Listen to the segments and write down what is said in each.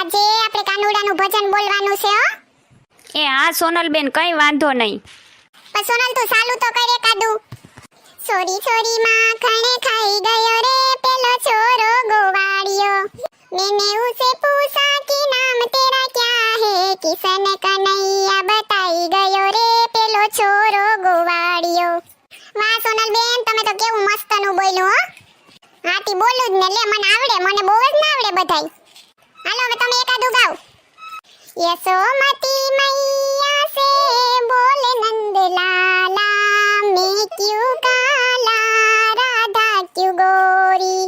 આજે આપણે કાનુડાનું ભજન બોલવાનું છે હો. એ હા સોનલબેન, કઈ વાંધો નહીં. પણ સોનલ તું ચાલુ તો કરે કાદુ. સોરી સોરી માખણ ખાઈ ગયો રે પેલો છોરો ગોવાળિયો. मैंने उसे पूछा कि नाम तेरा क्या है, किसन कन्हैया बताई गयो रे पेलो छोरो गोवाड़ियो. વાહ સોનલબેન, તમે તો કેવું મસ્તનું બોલ્યું હો. હાથી બોલું જ ને, લે મને આવડે, મને બહુ જ ના આવડે બધાય. હાલો હવે તમે એકાદું ગાઓ. यशोमती मैया से बोले नंद लाला, मैं क्यों काला राधा क्यों गोरी,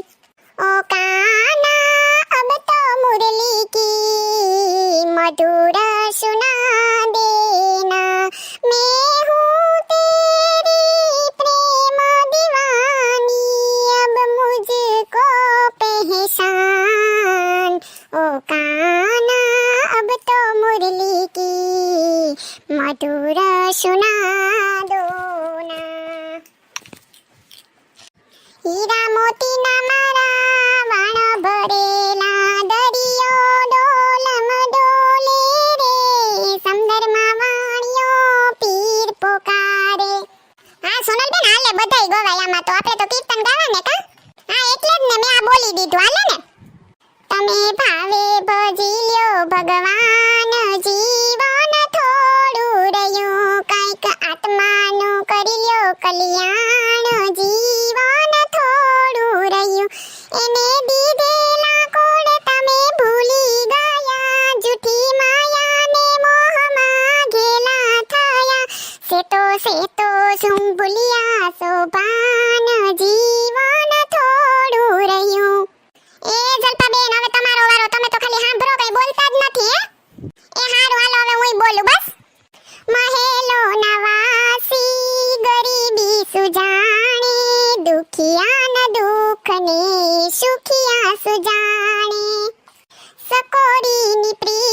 ओ काना अब तो मुरली की मधुर सुना देना, मैं हूँ तेरी प्रेम दीवानी, अब मुझको पहचान, ओ काना अब तो मुरली की मधुर सुना दो ना. हीरा मोती ना मारा वाण भरेला दरिયો ડોલમ ડોલે રે, સમંદરમાં વાણિયો પીર પોકારે. હા સોનલબેન, હાલે બધાય ગવાય આમાં તો. આપણે તો કીર્તન ગાવાને કા. હા એટલે જ ને મેં આ બોલી દીધું. હાલે ને. તમે ભાવે ભજી લ્યો ભગવાન, જીવન થોડું રહ્યું, કઈક આત્માનું કરી લ્યો કલ્યાણ, જીવન થોડું રહ્યું, એને દીધેલા કોડ તમે ભૂલી ગયા, જૂઠી માયાને મોહમાં ઘેલા થયા, સેતો શું ભૂલ્યા સોભાન, જીવન થોડું રહ્યું. એ જલપાબેન, હવે તમારો વારો. તમે તો ખાલી સાંભળો, કઈ બોલતા જ નથી હે. એ હારું, હાલો હવે હુંય બોલું બસ. મહેલો નવાસી ગરીબી સુજાણે, દુખિયાના દુઃખને સુખિયા સુજાણે, સકોડીની પ્રી